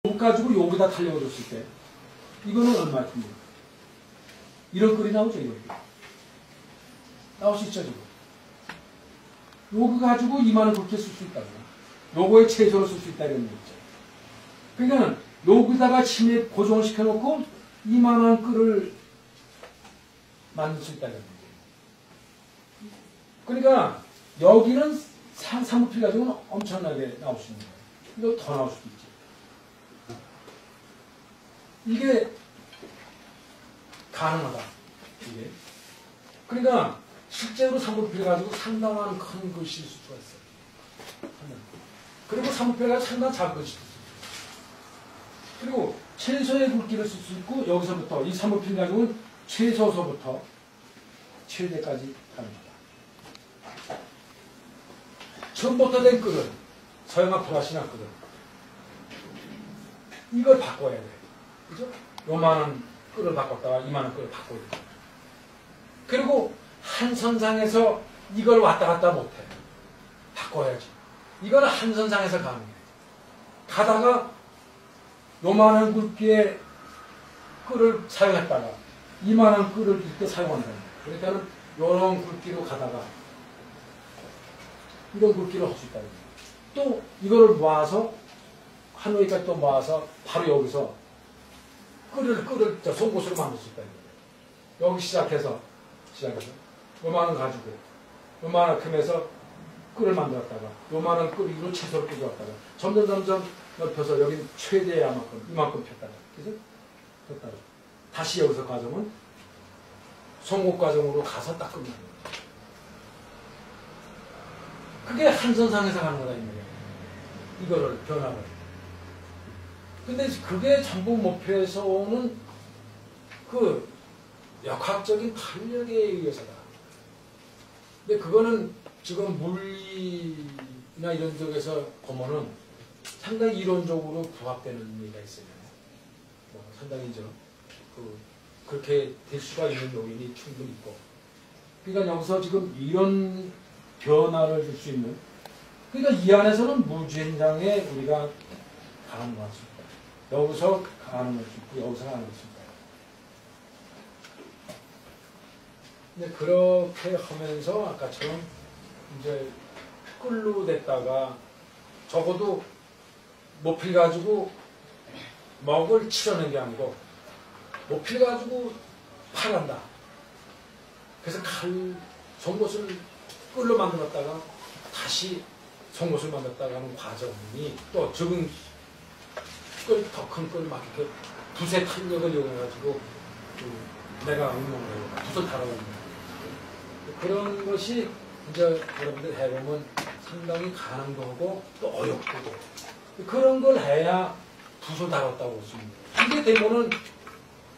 요거 가지고 여기다 달려줬을 때 이거는 얼마입니까? 이런 꼴이 나오죠. 이렇게 나올 수 있죠. 지금 요거 가지고 2만원 그렇게 쓸 수 있다고. 요거에 최소로 쓸 수 있다 이런 얘기죠. 그러니까 여기다가 침에 고정을 시켜놓고 2만원 끓을 만들 수 있다 이런 얘기죠. 그러니까 여기는 사무필 가지고는 엄청나게 나올 수 있는 거예요. 이거 더 나올 수도 있지. 이게 가능하다. 이게. 그러니까 실제로 사무필 가지고 상당한 큰 글씨를 쓸 수가 있어요. 그리고 사무필 가지고 상당한 작은 글씨를 쓸 수 있어요. 그리고 최소의 굵기를 쓸 수 있고 여기서부터 이 사무필 가지고는 최소서부터 최대까지 가능하다. 처음부터 된 끓은 서양화 플라시나 끓은 이걸 바꿔야 돼. 그죠? 요만한 끓을 바꿨다가 이만한 끓을 바꿔야 돼. 그리고 한 선상에서 이걸 왔다 갔다 못해. 바꿔야지. 이거는 한 선상에서 가능해. 가다가 요만한 굵기의 끓을 사용했다가 이만한 끓을 이때 사용한다. 그러니까는 요런 굵기로 가다가 이런 굵기를 할 수 있다. 또 이거를 모아서 하노이까지 또 모아서 바로 여기서 끓을 송곳으로 만들 수 있다. 여기 시작해서 요만한 가지고 요만큼에서 끓을 만들었다가 요만한 끓이로 채소를 끓여왔다가 점점 넓혀서 여기 최대의 이만큼 폈다가 그죠? 폈다가 다시 여기서 과정은 송곳 과정으로 가서 딱 끓는 거예요. 그게 한선상에서 가는 거다 이 말이에요. 이거를 변화를. 근데 그게 전부 목표에서 오는 그 역학적인 탄력에 의해서다. 근데 그거는 지금 물리나 이런 쪽에서 보면은 상당히 이론적으로 부합되는 얘기가 있어요. 상당히 그렇게 될 수가 있는 요인이 충분히 있고. 그러니까 여기서 지금 이런 변화를 줄 수 있는, 그러니까 이 안에서는 무주행장에 우리가 가능할 수 있다. 여기서 가능할 수 있고 여기서 가능할 수 있다. 근데 그렇게 하면서 아까처럼 이제 끌로 됐다가 적어도 모필 가지고 먹을 치러낸 게 아니고 모필 가지고 팔한다. 그래서 송곳을 끌로 만들었다가 다시 송곳을 만들었다가 하는 과정이 또 적은 더 큰 끌 막 이렇게 붓의 탄력을 이용해가지고 내가 응용을 붓을 달아오는 그런 것이 이제 여러분들 해보면 상당히 가능도 하고 또 어렵고 그런 걸 해야 붓을 달았다고 볼 수 있는 거예요. 이게 되면은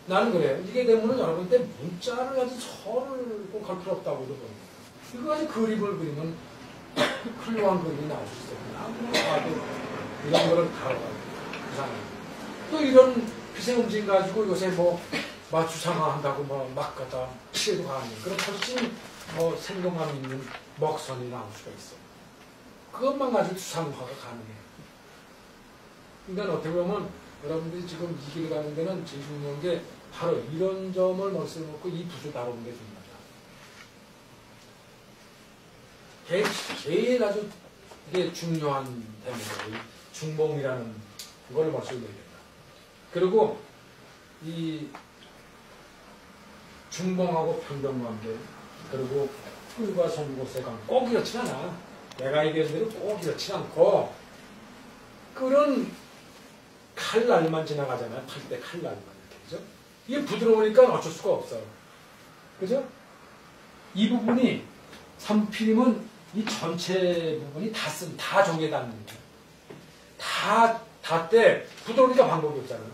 나는 그래요. 이게 되면은 여러분들 문자를 가지고 서를 꼭 할 필요 없다고 그러거든요. 이거 가지고 그림을 그리면 훌륭한 그림이 나올 수 있어요. 아무나 봐도 이런 거를 다뤄가지고 또 이런 피생 움직임 가지고 요새 주상화 한다고 막 갖다 피해도 가는 그런 훨씬 생동감 있는 먹선이 나올 수가 있어. 그것만 가지고 주상화가 가능해요. 그러니까 어떻게 보면 여러분들이 지금 이 길을 가는 데는 제일 중요한 게 바로 이런 점을 머릿속에 놓고 이 붓을 다루는 게 중요하다. 제일 아주 이게 중요한 대목이에요. 중봉이라는 그걸 머릿속에 넣어야 된다. 그리고 이 중봉하고 평등관계 그리고 꿀과 송곳의 관 꼭 이렇지 않아. 내가 얘기한 대로 꼭 이렇지 않고 꿀은 칼날만 지나가잖아요. 팔 때 칼날만 이렇게 그죠? 이게 부드러우니까 어쩔 수가 없어. 그죠? 이 부분이 삼필임은 이 전체 부분이 다 종에 닿는 거예요. 닿때 부드러우니까 방법이 없잖아요.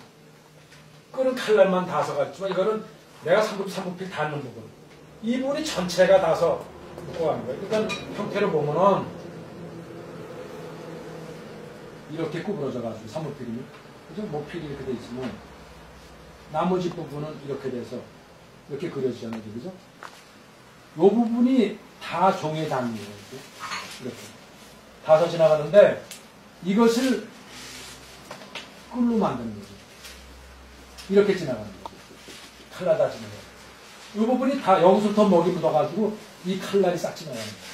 끓은 칼날만 닿아서 갔지만 이거는 내가 삼부필 닿는 부분. 이 부분이 전체가 닿아서 묶고 가는 거예요. 그러니까 형태를 보면은 이렇게 구부러져가지고 삼부필이 그죠? 목필이 이렇게 돼 있으면 나머지 부분은 이렇게 돼서 이렇게 그려지잖아요. 그죠? 이 부분이 다 종에 닿는 거예요. 이렇게 닿아서 지나가는데 이것을 끌로 만드는 거죠. 이렇게 지나가는 거죠. 칼날 다 지나가요. 이 부분이 다 여기서부터 먹이 묻어가지고 이 칼날이 싹 지나가는 거예요.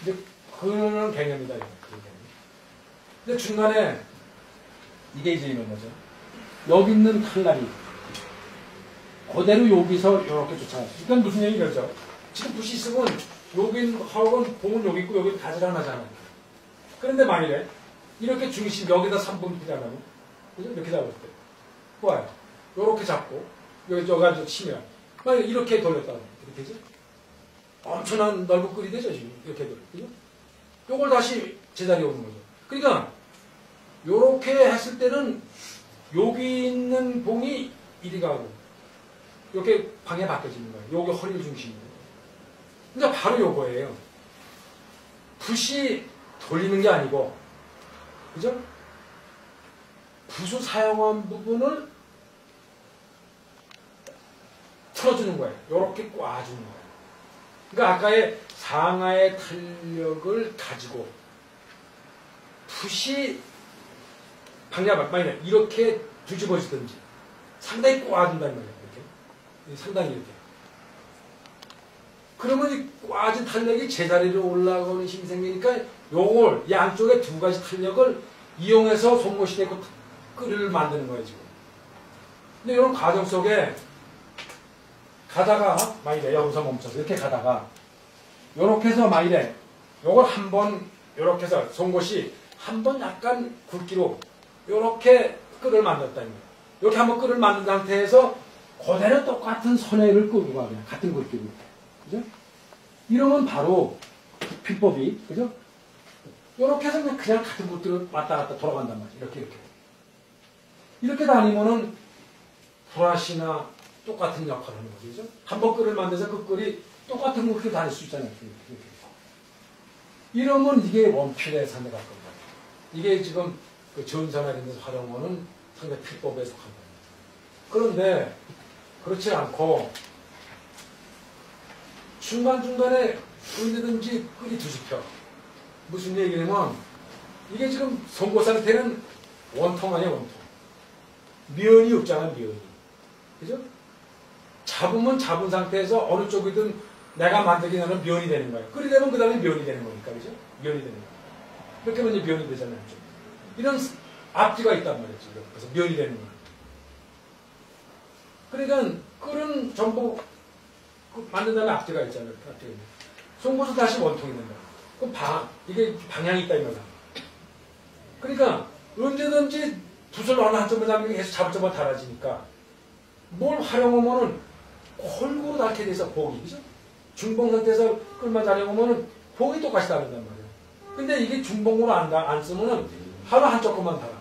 근데 그런 개념이다. 이거. 근데 중간에 이게 이제 이런 거죠. 여기 있는 칼날이 그대로 여기서 이렇게 쫓아가요. 일단 무슨 얘기죠? 지금 붓이 있으면 여기 하고는 봉은 여기 있고 여기 가지런하잖아요. 그런데 만일에 이렇게 중심 여기다 3분 피잖아요. 그죠? 이렇게 잡을 때 좋아요. 이렇게 잡고 여기 가지고 치면 만약에 이렇게 돌렸다 어떻게 되죠? 엄청난 넓은 끌이 되죠 지금 이렇게 돌려. 그죠? 요걸 다시 제자리에 오는 거죠. 그러니까 요렇게 했을 때는 여기 있는 봉이 이리 가고 이렇게 방에 바뀌어지는 거예요. 요게 허리를 중심으로. 그러니까 바로 요거예요. 붓이 돌리는 게 아니고, 그죠? 붓을 사용한 부분을 틀어주는 거예요. 요렇게 꽈주는 거예요. 그러니까 아까의 상하의 탄력을 가지고 붓이 방향을 이렇게 뒤집어지든지 상당히 꽈준다는 거예요. 이렇게. 상당히 이렇게. 그러면 이 꽈진 탄력이 제자리로 올라가는 힘이 생기니까 요걸 양쪽에 두 가지 탄력을 이용해서 송곳이 되고 끓을 만드는 거예요, 지금. 근데 이런 과정 속에 가다가 만일에 여기서 멈춰서 이렇게 가다가 요렇게 해서 만일에 요걸 한번 요렇게 해서 송곳이 한번 약간 굵기로 요렇게 끓을 만들었다는 거예요. 이렇게 한번 끓을 만든 상태에서 그대로 똑같은 선회를 끄고 가 그냥 같은 굵기로. 그죠? 이러면 바로 비법이, 그죠? 요렇게 해서 그냥 같은 굵기로 왔다 갔다 돌아간단 말이에요. 이렇게. 이렇게 다니면은 브라시나 똑같은 역할을 하는 거죠. 그죠? 한번 끓을 만들어서 그 끓이 똑같은 굵기로 다닐 수 있잖아요. 이렇게. 이러면 이게 원필의 산에 가까운 거예요. 이게 지금 그 전선화 이런 데서 활용하는 상대 필법에 속한 겁니다. 그런데 그렇지 않고 중간중간에 언제든지 끓이 뒤집혀. 무슨 얘기냐면 이게 지금 송곳 상태는 원통 아니야, 원통. 면이 없잖아, 면이. 그죠? 잡으면 잡은 상태에서 어느 쪽이든 내가 만들기 전에 면이 되는 거예요. 끓이 되면 그 다음에 면이 되는 거니까, 그죠? 면이 되는 거예요. 그렇게 하면 이제 면이 되잖아요. 이런 앞뒤가 있단 말이에요, 지금. 그래서 면이 되는 거예요. 그러니까 끓은 전부 만든 다음에 앞뒤가 있잖아요. 앞뒤가. 송곳은 다시 원통이 된다. 그럼 이게 방향이 있다, 이 말이야. 그러니까 언제든지 붓을 어느 한점을 잡으면 계속 잡을 점만 달아지니까 뭘 활용하면은 골고루 닳게 돼서 봉이, 그죠? 중봉 상태에서 끌만 달려오면은 봉이 똑같이 다른단 말이에요. 근데 이게 중봉으로 안 쓰면은 하루 한쪽 것만 달아.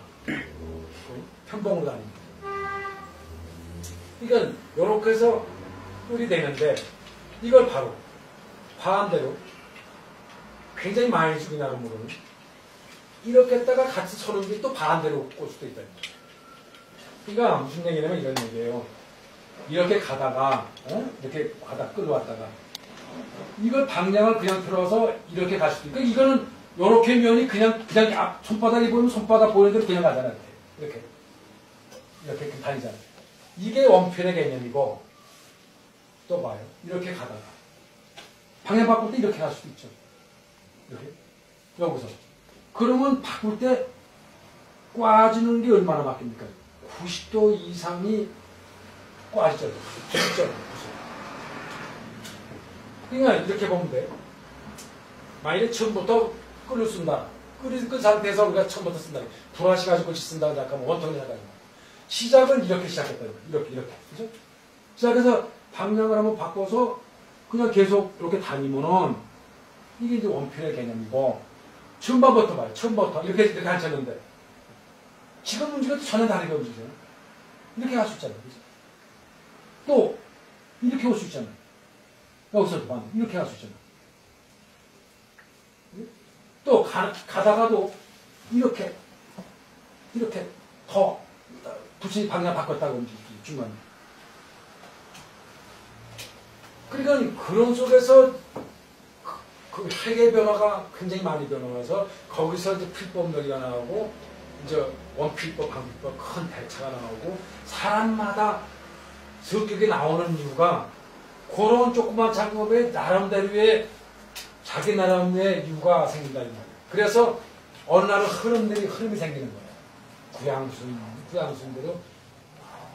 편봉으로 다닙니다. 그러니까 요렇게 해서 꿀이 되는데 이걸 바로 반대로 굉장히 많이 죽이 나름으로는 이렇게 했다가 같이 서는 게 또 반대로 꽂을 수도 있다. 그러니까 무슨 얘기냐면 이런 얘기예요. 이렇게 가다가 이렇게 가다 끌어왔다가 이걸 방향을 그냥 틀어서 이렇게 갈 수도 있고 이거는 요렇게 면이 그냥 앞 손바닥이 보이면 손바닥 보이는 대로 그냥 가잖아요. 이렇게 다니잖아요. 이게 원편의 개념이고 또 봐요. 이렇게 가다가 방향 바꿀 때 이렇게 갈 수도 있죠. 이렇게 여기서 그러면 바꿀 때 꽈지는 게 얼마나 바뀝니까? 90도 이상이 꽈지죠. 90도. 그러니까 이렇게 보면 돼. 만약에 처음부터 끓을 쓴다. 끓은 상태에서 우리가 처음부터 쓴다. 브라시 가지고 쓴다. 약간 원통이 나가지고. 시작은 이렇게 시작했다. 이렇게. 그죠? 시작해서 방향을 한번 바꿔서 그냥 계속 이렇게 다니면은 이게 이제 원편의 개념이고 처음부터 봐요. 처음부터 이렇게 가르쳤는데 지금 움직여도 전혀 다르게 움직여요. 이렇게 할 수 있잖아요. 그죠? 또 이렇게 올 수 있잖아요. 여기서도 봐. 이렇게 할 수 있잖아요. 또 가다가도 이렇게 더 붓이 방향 바꿨다고 움직이지 중간에. 그러니까 그런 속에서 그 핵의 변화가 굉장히 많이 변화해서 거기서 이제 필법놀이가 나오고 이제 원필법, 방필법 큰 대차가 나오고 사람마다 성격이 나오는 이유가 그런 조그만 작업에 나름대로의 자기 나름의 이유가 생긴다 이 말이에요. 그래서 어느 날은 흐름이 생기는 거예요. 구양순대로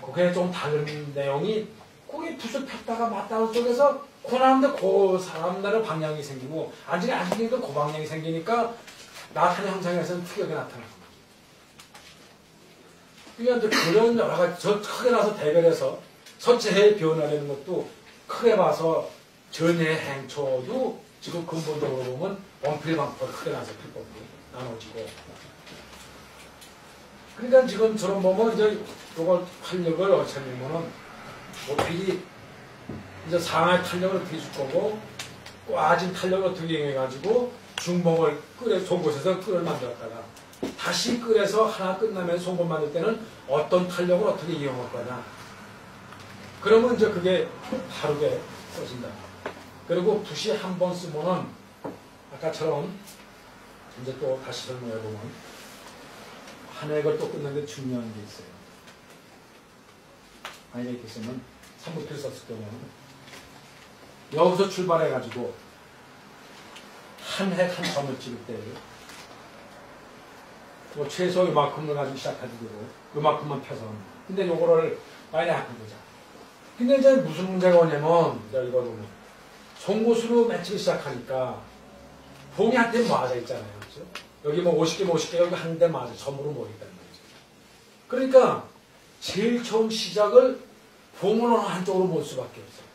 그게 좀 다른 내용이 거기 붓을 폈다가 맞다는 속에서 그 나름대로 그 사람들의 방향이 생기고 아직도 그 방향이 생기니까 나타나는 형상에서는 특이하게 나타나는 거예요. 그러니까 그런 여러 가지 저 크게 나서 대별해서 선체의 변화라는 것도 크게 봐서 전의 행초도 지금 근본적으로 보면 원필방법을 크게 나서 필법으로 나눠지고 그러니까 지금 저런 보면 이제 요걸 탄력을 어떻게 하면은 원필이 이제 상하의 탄력을 어떻게 줄 거고 꽈진 탄력을 어떻게 이용해가지고 중봉을 송곳에서 끈을 만들었다가 다시 끈에서 하나 끝나면 송곳 만들 때는 어떤 탄력을 어떻게 이용할 거냐. 그러면 이제 그게 다르게 써진다. 그리고 붓이 한 번 쓰면은 아까처럼 이제 또 다시 설명해보면 한 획을 또 끝내는데 중요한 게 있어요. 만약에 이렇게 쓰면 3부필 썼을 경우는 여기서 출발해가지고 한 획 한 점을 찍을 때 뭐 최소 요만큼을 가지고 시작하도 되고 요만큼만 펴서 근데 요거를 많이 하는 거죠. 근데 이제 무슨 문제가 오냐면 이거 보면 송곳으로 맺히기 시작하니까 봉이 한 대 맞아 있잖아요. 그렇죠? 여기 뭐 50개 여기 한 대 맞아 점으로 모이겠다는 거죠. 그러니까 제일 처음 시작을 봉을 어느 한쪽으로 몰 수밖에 없어요.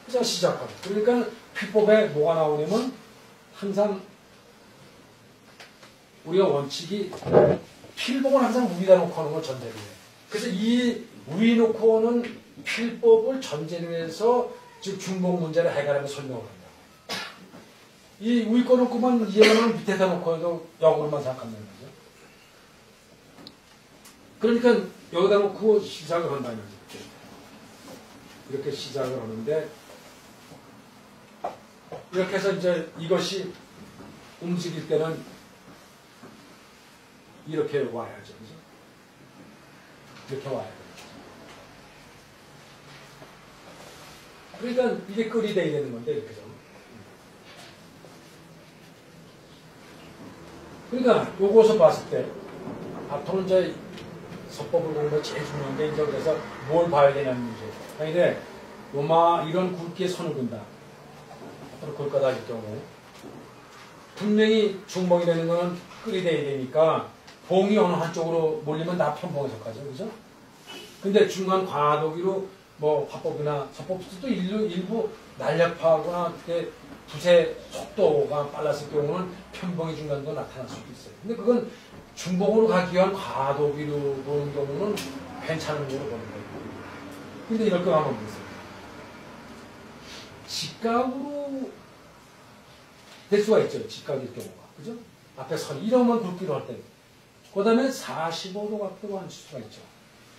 그래서 시작하고 그러니까 필법에 뭐가 나오냐면 항상 우리가 원칙이 필법을 항상 위에다 놓고 하는 걸 전제로 해요. 그래서 이 위에 놓고 오는 필법을 전제로 해서 즉 중복 문제를 해결하며 설명을 한다. 이 위에 거 놓고만 이해하면 밑에다 놓고 해도 역으로만 생각한다는 거죠. 그러니까 여기다 놓고 시작을 한다는 거죠. 이렇게 시작을 하는데 이렇게 해서 이제 이것이 움직일 때는 이렇게 와야죠. 그죠? 이렇게 와야 돼요. 그러니까 이게 끌이 돼야 되는 건데, 이렇게 좀. 그러니까 요것을 봤을 때, 앞으로 이제 서법을 보면 제일 중요한 게 이제 그래서 뭘 봐야 되냐는 문제. 그런데 이런 굵기에 선을 그은다. 앞으로 걸 거다 할 경우. 분명히 중봉이 되는 거는 끌이 돼야 되니까 봉이 어느 한쪽으로 몰리면 다 편봉에 속하죠. 그죠? 근데 중간 과도기로 뭐 화법이나 서법도 일부 날렵하거나 그때 붓의 속도가 빨랐을 경우는 편봉의 중간도 나타날 수도 있어요. 근데 그건 중봉으로 가기 위한 과도기로 보는 경우는 괜찮은 걸로 보는 거예요. 근데 이럴 거 한번 보세요. 직각으로 될 수가 있죠. 직각일 경우가. 그죠? 앞에 선, 이런만 굵기로 할 때. 그 다음에 45도 각도로 앉힐 수가 있죠.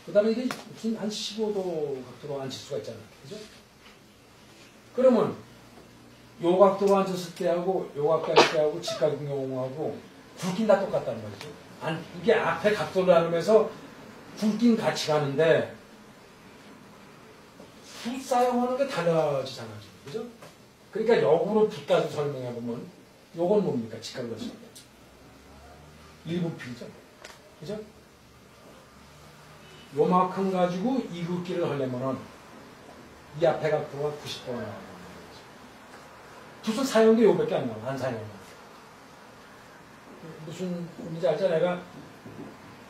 그 다음에 이게 무슨 한 15도 각도로 앉힐 수가 있잖아요. 그죠? 그러면 요 각도로 앉았을 때하고 요 각도 할 때하고 직각인 경우하고 굵기는 다 똑같다는 거죠. 이게 앞에 각도를 나누면서 굵기는 같이 가는데 붓 사용하는 게 달라지잖아요. 그죠? 그러니까 역으로 붓 가지고 설명해보면 요건 뭡니까? 직각으로 했을 때. 일부필이죠. 그죠? 요만큼 가지고 이 굵기를 하려면은 이 앞에 각도가 90도가 나와요. 붓을 사용한 게 요밖에 안 나와. 안 사용한 거. 무슨 의미인지 알죠? 내가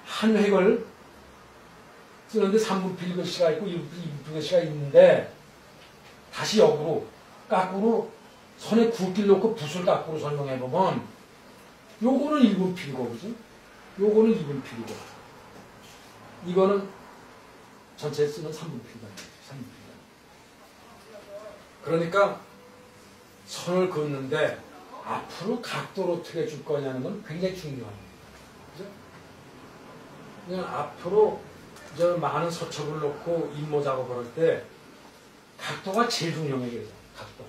한 획을 쓰는데 3분필 글씨가 있고 2분필 글씨가 있는데 다시 역으로 깎으로 손에 굵기를 놓고 붓을 깎으로 설명해보면 요거는 1분필이고 그죠? 요거는 2분필이고 이거는 전체에 쓰는 3분필이다. 3분필이다. 그러니까 선을 긋는데 앞으로 각도를 어떻게 줄 거냐는 건 굉장히 중요합니다. 그죠? 그냥 앞으로 저 많은 서첩을 놓고 임모 작업을 할 때 각도가 제일 중요해요. 그래서 각도.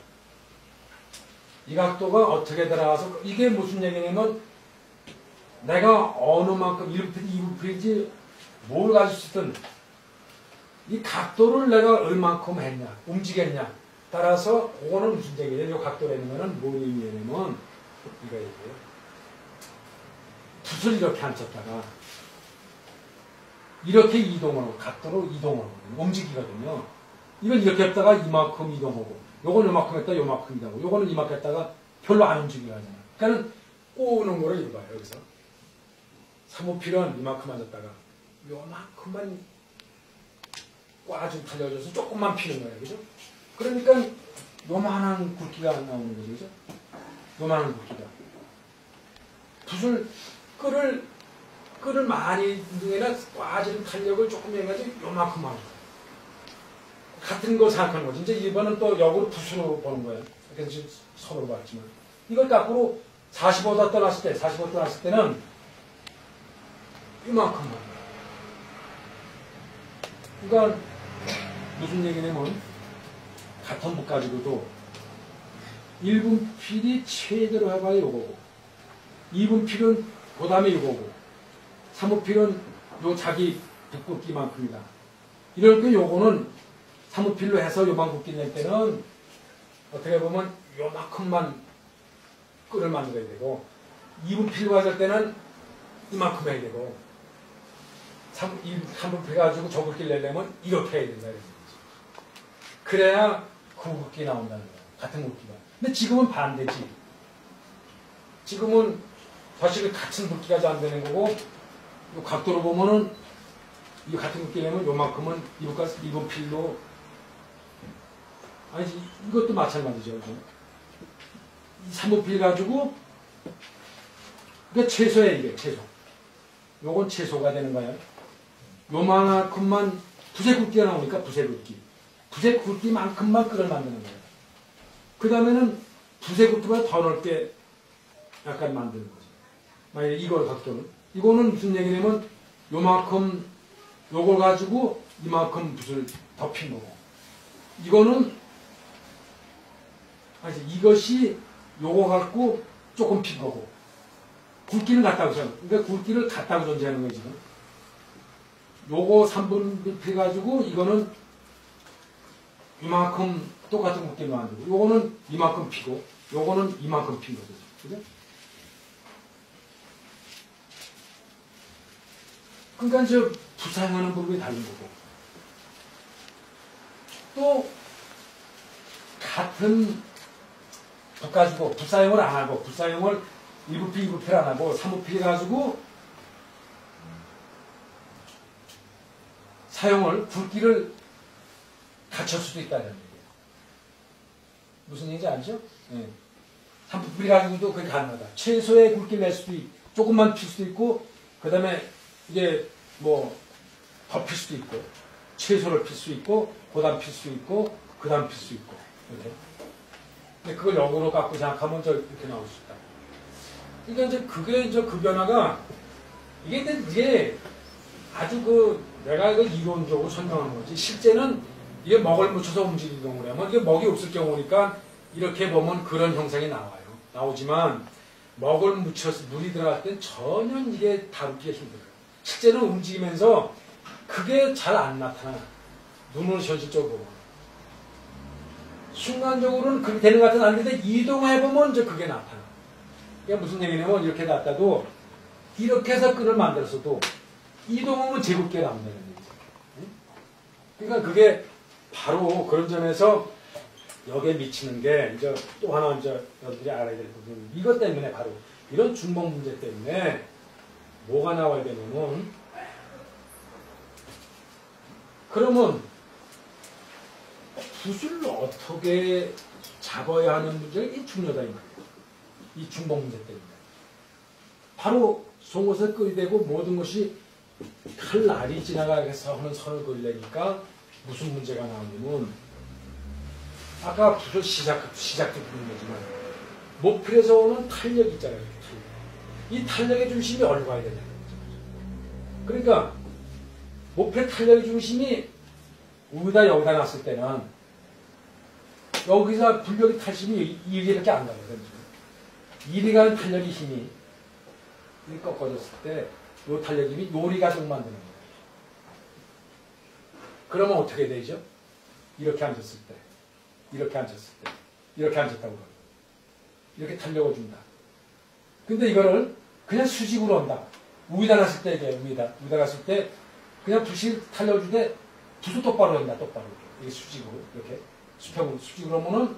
이 각도가 어떻게 들어가서 이게 무슨 얘기냐면 내가 어느 만큼 1부필, 2부필이지 뭘 가지고 있든 이 각도를 내가 얼만큼 했냐, 움직였냐 따라서 그거는 무슨 얘기예요? 이 각도라는 거는 뭘 의미하냐면 이거 얘기예요. 붓을 이렇게 앉혔다가 이렇게 이동을 하고 각도로 이동을 하거든요. 움직이거든요. 이건 이렇게 했다가 이만큼 이동하고 요건 요만큼 했다가 요만큼 이동하고 요거는 이만큼 했다가 별로 안 움직이게 하잖아요. 그러니까 꼬우는 거를 이거 봐요. 여기서 사무필은 이만큼 앉았다가 요만큼만 꽈좀 달려줘서 조금만 피는 거예요. 그죠? 그러니까 요만한 굵기가 나오는 거죠. 그죠? 요만한 굵기가. 붓을 끈을 많이 등에나 꽈지는 탄력을 조금 해가지고 요만큼만 하죠. 같은 걸 생각하는 거지. 이제 이번은 또 역으로 붓으로 보는 거예요. 그래서 지금 선으로 봤지만. 이걸 거꾸로 45도 떠났을 때, 45도 떠났을 때는 이만큼만. 그러니까 무슨 얘기냐면 같은 붓 가지고도 1분필이 최대로 해봐야 요거고 2분필은 그 다음에 요거고 3분필은 요 자기 붓굵기만큼이다. 이럴 때 요거는 3분필로 해서 요만 굵기 낼 때는 어떻게 보면 요만큼만 끈을 만들어야 되고 2분필로 가질 때는 이만큼 해야 되고 3분필 가지고 저 굵기를 내려면 이렇게 해야 된다. 그래야 그 굵기 나온다는 거야. 같은 굵기가. 근데 지금은 반대지. 지금은 사실 같은 굵기가 안 되는 거고 이 각도로 보면은 이 같은 굵기 내면 요만큼은 2분필로 아니지 이것도 마찬가지죠. 3분필 가지고 그러니까 최소야 이게 최소. 요건 최소가 되는 거예요. 요만큼만 붓의 굵기가 나오니까 붓의 굵기. 붓의 굵기만큼만 끈을 만드는 거예요. 그 다음에는 붓의 굵기보다 더 넓게 약간 만드는 거죠. 만약에 이걸 각도는. 이거는 무슨 얘기냐면 요만큼 요걸 가지고 이만큼 붓을 덮인 거고. 이거는 아니 이것이 요거 갖고 조금 핀 거고. 굵기는 같다고 생각. 그러니까 굵기를 같다고 존재하는 거예요, 지금. 요거 3분필 가지고 이거는 이만큼 똑같은 굵기를 만들고 요거는 이만큼 피고 요거는 이만큼 핀 거죠. 그죠? 그러니까 저 부사용하는 부분이 다른 거고 또 같은 붓 가지고 붓사용을 안 하고 붓사용을 1부필, 2부필 안 하고 3부필 가지고 사용을 굵기를 갖출 수도 있다는 얘기예요. 무슨 얘기인지 알죠? 네. 3부필 가지고도 그게 가능하다. 최소의 굵기를 낼 수도 있고 조금만 필 수도 있고 그 다음에 이게 뭐 더 필 수도 있고 최소를 필 수 있고 그 다음 필 수 있고 그 다음 필 수 있고 이렇게. 근데 그걸 역으로 갖고 생각하면 저 이렇게 나올 수 있다. 그러니까 이제 그게 이제 그 변화가 이게 아주 내가 이거 이론적으로 설명하는 거지. 실제는 이게 먹을 묻혀서 움직이는 경우라면 이게 먹이 없을 경우니까 이렇게 보면 그런 형상이 나와요. 나오지만 먹을 묻혀서 물이 들어갈 땐 전혀 이게 다루기가 힘들어요. 실제는 움직이면서 그게 잘 안 나타나. 눈으로 현실적으로 보면. 순간적으로는 그렇게 되는 것 같은 않는데 이동해보면 이제 그게 나타나. 이게 무슨 얘기냐면 이렇게 놨다도 이렇게 해서 끈을 만들었어도 이동하면 제곱게 나온다는 얘기죠. 그러니까 그게 바로 그런 점에서 여기에 미치는 게 이제 또 하나 이제 여러분들이 알아야 될 부분 이것 때문에 바로 이런 중복 문제 때문에 뭐가 나와야 되냐면 그러면 붓을 어떻게 잡아야 하는 문제가 이 중요하다 이 말이에요. 이 중복 문제 때문에 바로 속옷에 끓이대고 모든 것이 칼날이 지나가서 하는 선을 그리려니까 무슨 문제가 나오냐면 아까 붓을 시작도 부른 거지만 목필에서 오는 탄력이 있잖아요. 이 탄력의 중심이 어디로 가야 되냐는 거죠. 그러니까 목필 탄력의 중심이 여기다 놨을 때는 여기서 불력의 탈심이 이리밖에 안 가거든요. 이리 가는 탄력의 힘이 이 꺾어졌을 때 요 탄력 힘이 요리가족 만드는 거예요. 그러면 어떻게 되죠? 이렇게 앉았을 때, 이렇게 앉았을 때, 이렇게 앉았다고 그래요. 이렇게 탄력을 준다. 근데 이거를 그냥 수직으로 한다. 위에다 놨을 때, 이게 위에다 갔을 때 그냥 붓이 탄력을 주되 붓을 똑바로 한다. 똑바로. 이게 수직으로, 이렇게. 수평으로, 수직으로 하면은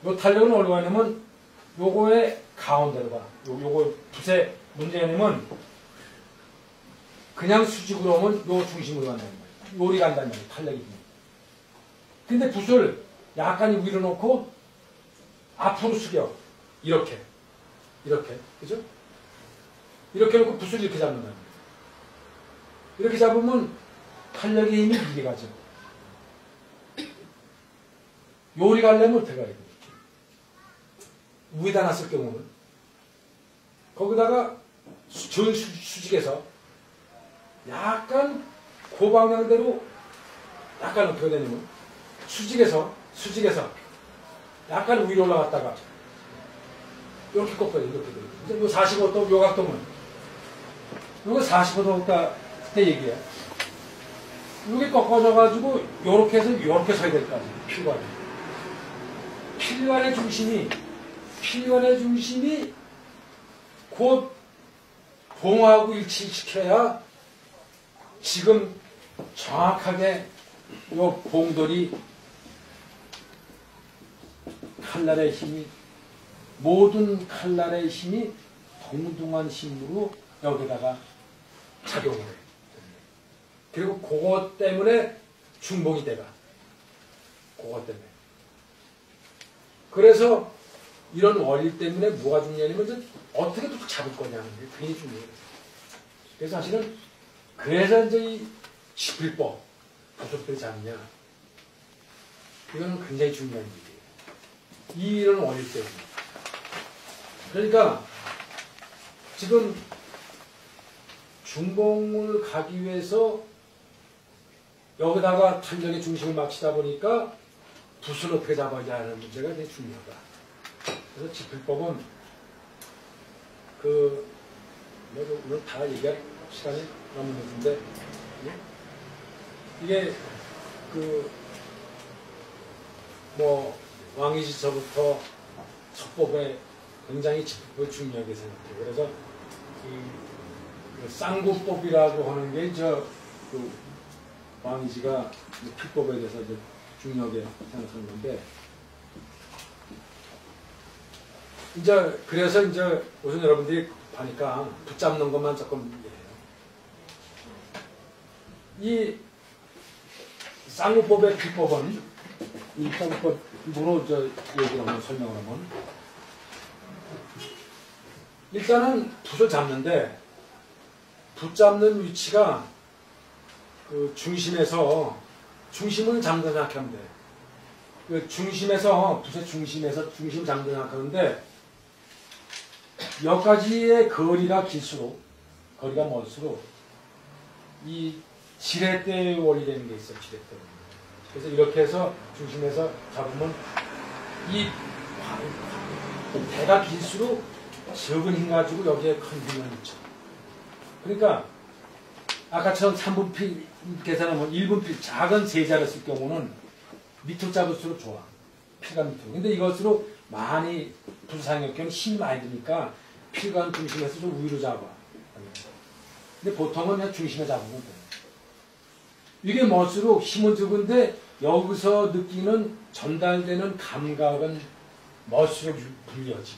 요 탄력은 어디로 가냐면 요거의 가운데로 가. 요거 붓의 문제냐면 그냥 수직으로 하면 요 중심으로 간다는 거예요. 요리 간다는 거예요. 탄력이. 근데 붓을 약간 위로 놓고 앞으로 숙여. 이렇게. 이렇게. 그죠? 이렇게 놓고 붓을 이렇게 잡는다는 거예요. 이렇게 잡으면 탄력의 힘이 이게 가죠. 요리 가려면 어떻게 가야 돼요? 위에다 놨을 경우는 거기다가 수직에서 약간 고방향대로 약간 어떻게 되냐면 수직에서 약간 위로 올라갔다가 이렇게 꺾어요. 이렇게 돼요. 요 45도 요 각도면 요거 45도 때 얘기해요. 요게 꺾어져가지고 요렇게 해서 요렇게 서야 될 거 아니에요. 필관의 중심이 곧 봉하고 일치시켜야 지금 정확하게 요 봉돌이 칼날의 힘이 모든 칼날의 힘이 동등한 힘으로 여기다가 작용을 해요. 그리고 그것 때문에 중봉이 돼가. 그것 때문에. 그래서 이런 원리 때문에 뭐가 중요하냐면 어떻게 또 잡을 거냐는 게 굉장히 중요해요. 그래서 사실은 그래서 이제 이 지필법 어떻게 잡냐 이거는 굉장히 중요한 일이에요. 이런 원리 때문에. 그러니까 지금 중봉을 가기 위해서 여기다가 탄력의 중심을 맞추다 보니까 붓을 어떻게 잡아야 하는 문제가 되게 중요하다. 그래서 지필법은 오늘 다 얘기할 시간이 너무 늦은데 이게 왕이지서부터 첩법에 굉장히 지필법이 중요하게 생각해요. 그래서 쌍구법이라고 하는 게 왕이지가 필법에 대해서 이제 중요하게 생각하는 건데 그래서 우선 여러분들이 보니까 붙잡는 것만 조금 이해해요. 이 쌍구법의 필법은 이 쌍구법으로 얘기를 하면 설명을 하면 일단은 붓을 잡는데 붙잡는 위치가 중심을 잡는다 생각하면 돼. 붓의 중심을 잡는다 생각하는데 여기까지의 거리가 멀수록 이 지렛대 원리라는 게 있어요. 지렛대 원리. 그래서 이렇게 해서 중심에서 잡으면 이 대가 길수록 적은 힘 가지고 여기에 큰 힘을 미쳐. 그러니까 아까처럼 3분필 계산하면 1분필 작은 세자를 쓸 경우는 밑으로 잡을수록 좋아. 필관 밑으로. 근데 이것으로 많이 부상역 경우 힘이 많이 드니까 필관 중심에서 좀 위로 잡아. 근데 보통은 그냥 중심에 잡으면 돼. 이게 멀수록 힘은 적은데 여기서 느끼는 전달되는 감각은 멀수록 불려지.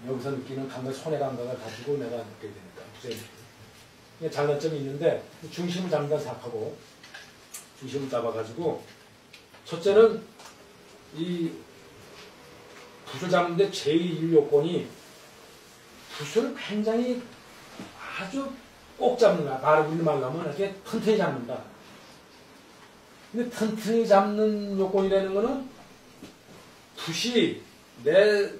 여기서 느끼는 감각, 손의 감각을 가지고 내가 느끼게 되니까. 장단점이 있는데 중심을 잡는다 생각하고 중심을 잡아가지고 첫째는 이 붓을 잡는데 제1 요건이 붓을 굉장히 아주 꼭 잡는다. 말을 말하면 이렇게 튼튼히 잡는다. 근데 튼튼히 잡는 요건이라는 거는 붓이 내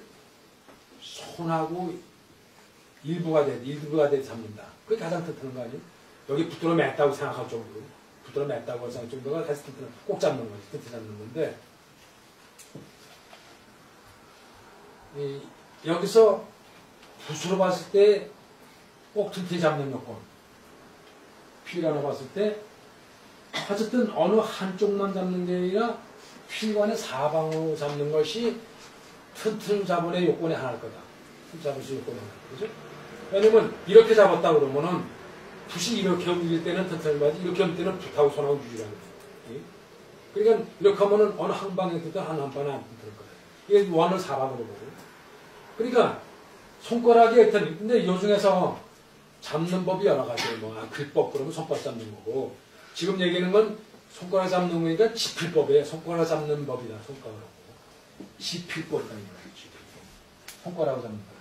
손하고 일부가 돼 잡는다. 그게 가장 튼튼한 거 아니에요? 여기 붙들어 맸다고 생각할 정도로 붙들어 맸다고 생각할 정도가 가장 튼튼한 꼭 잡는 거지. 튼튼 잡는 건데 여기서 붓으로 봤을 때 꼭 튼튼히 잡는 요건. 필관을 봤을 때 어쨌든 어느 한쪽만 잡는 게 아니라 필관의 사방으로 잡는 것이 튼튼 잡은의 요건의 하나일 거다. 잡을 수 요건의 하나. 그죠? 왜냐면 이렇게 잡았다 그러면은 붓이 이렇게 움직일 때는 튼튼히 맞지 이렇게 움직일 때는 붓하고 손하고 유지라는 거예요. 그러니까 이렇게 하면은 어느 한 방에 뜯든 한 방에 안 뜯을 거예요. 이게 원을 사방으로 보고. 그러니까 손가락이 하여튼 근데 요 중에서 잡는 법이 여러 가지예요. 뭐 글법 그러면 손가락 잡는 거고 지금 얘기하는 건 손가락 잡는 거니까 지필법이에요. 손가락 잡는 법이다. 손가락으로. 지필법이라는 거예요. 지필법. 손가락으로 잡는 법.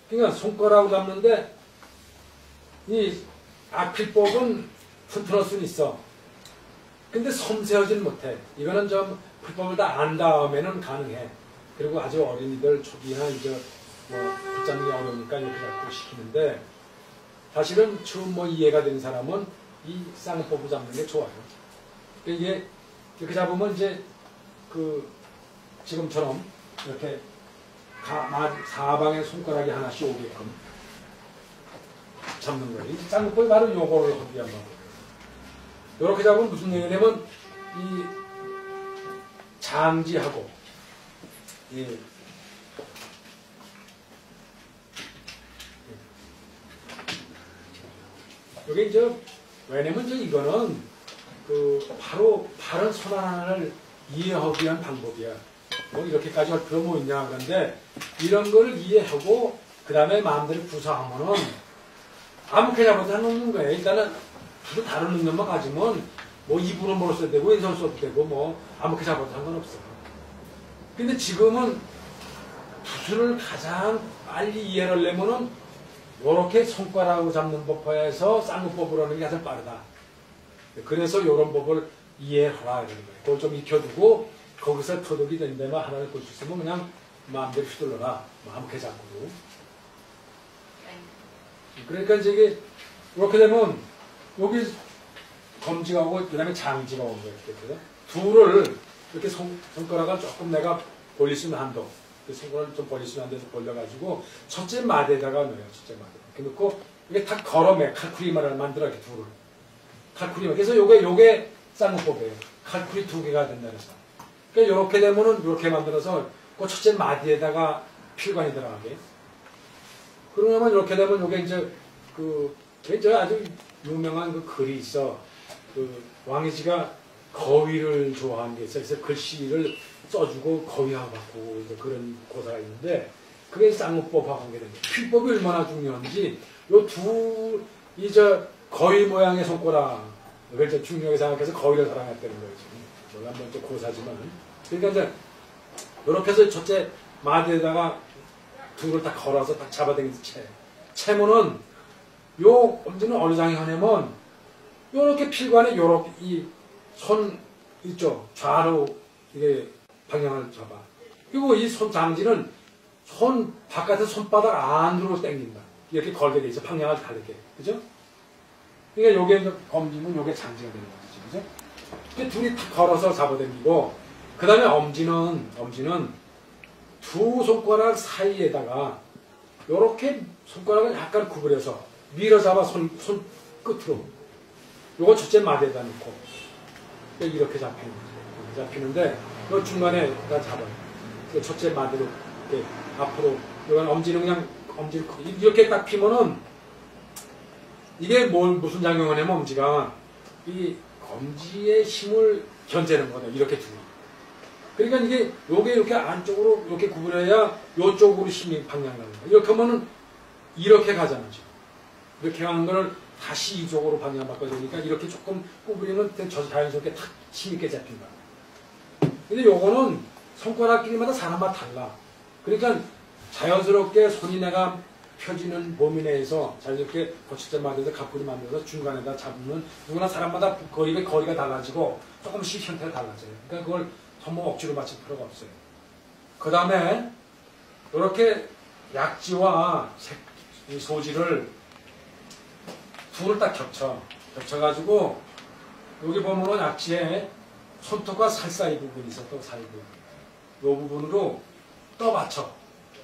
그러니까 손가락으로 잡는데 이 악필법은 튼튼할 수는 있어. 근데 섬세하지는 못해. 이거는 좀 필법을 다 안 다음에는 가능해. 그리고 아주 어린이들 초기나 이제 뭐 붙잡는 게 어려우니까 이렇게 자꾸 시키는데 사실은 처음 뭐 이해가 되는 사람은 이 쌍법을 잡는 게 좋아요. 그러니까 이게 이렇게 잡으면 이제 그 지금처럼 이렇게 사방에 손가락이 하나씩 오게끔 잡는 거예요. 이 쌍법이 바로 요거를 하기 위한 방법이에요. 이렇게 잡으면 무슨 얘기냐면 이 장지하고 이 여기 이제 왜냐면 이제 이거는 그 바로 바른 손 하나를 이해하기 위한 방법이야. 뭐 이렇게까지 할 필요 뭐 있냐 그런데 이런 거를 이해하고 그 다음에 마음대로 구사하면은 아무렇게 잡아도 상관없는 거예요. 일단은 또 다른 능력만 가지면 뭐 입으로 뭘 써도 되고 왼손 써도 되고 뭐 아무렇게 잡아도 상관없어. 근데 지금은 붓을 가장 빨리 이해를 하려면은 이렇게 손가락으로 잡는 법에서 쌍무법으로 하는 게 가장 빠르다. 그래서 이런 법을 이해하라 이러는 거예요. 그걸 좀 익혀두고 거기서 터득이 된 데만 하나를 볼 수 있으면 그냥 마음대로 휘둘러라. 아무렇게 잡고도. 그러니까 이제 이렇게 되면 여기 검지하고 그 다음에 장지가 온 거예요. 둘을 이렇게 손가락을 조금 내가 벌릴 수 있는 한도 손가락을 좀 벌릴 수 있는 한도에서 벌려가지고 첫째 마디에다가 넣어요. 첫째 마디. 이렇게 넣고 이게 다 걸어매 칼쿠리만을 만들어 이렇게 둘을 칼쿠리만. 그래서 요게 쌍무법이에요. 칼쿠리 2개가 된다 그래서. 그러니까 이렇게 되면은 이렇게 만들어서 그 첫째 마디에다가 필관이 들어가게. 그러면 이렇게 되면 요게 이제 이제 아주 유명한 그 글이 있어. 그 왕이지가 거위를 좋아하는 게 있어. 그래서 글씨를 써주고 거위하고 갖고 그런 고사가 있는데 그게 쌍무법하고 관계됩니다. 필법이 얼마나 중요한지 요 이제 거위 모양의 손가락 그걸 이제 중요하게 생각해서 거위를 사랑했다는 거예요. 지금 한번 또 고사지만 그러니까 이제 이렇게 해서 첫째 마디에다가 둘을 딱 걸어서 딱 잡아당겨서 채면은 요 엄지는 어느 장에 하냐면 요렇게 필관에 요렇게 이 손 있죠. 좌로 이게 방향을 잡아. 그리고 이 손 장지는 손 바깥에 손바닥 안으로 당긴다. 이렇게 걸게 돼 있어. 방향을 다르게. 그죠? 그러니까 요게 이제 검지면 요게 장지가 되는 거지. 그죠? 둘이 탁 걸어서 잡아당기고 그 다음에 엄지는 두 손가락 사이에다가 요렇게 손가락을 약간 구부려서 밀어 잡아 손 끝으로 요거 첫째 마디에다 놓고 이렇게 잡히는데 요 중간에 다 잡아요. 첫째 마디로 이렇게 앞으로 이건 엄지는 그냥 엄지를 이렇게 딱 피면은 이게 무슨 작용을 하냐면 엄지가 이 검지의 힘을 견제하는 거예요. 이렇게 두고. 그러니까 이게 요게 이렇게 안쪽으로 이렇게 구부려야 요쪽으로 힘이 방향 나는 거예요. 이렇게 하면은 이렇게 가잖아요. 이렇게 하는 거를 다시 이쪽으로 방향 바꿔주니까 이렇게 조금 구부리면 자연스럽게 탁 힘있게 잡힌다. 근데 요거는 손가락끼리마다 사람마다 달라. 그러니까 자연스럽게 손이 내가 펴지는 범위 내에서 자연스럽게 거칠게 만들어서 가꾸리 만들어서 중간에다 잡으면 누구나 사람마다 거리가 달라지고 조금씩 형태가 달라져요. 그러니까 그걸 전부 억지로 맞출 필요가 없어요. 그 다음에 이렇게 약지와 이 소지를 둘을 딱 겹쳐가지고 여기 보면은 약지에 손톱과 살 사이 부분이 있어. 또 사이 부분. 이 부분으로 떠받쳐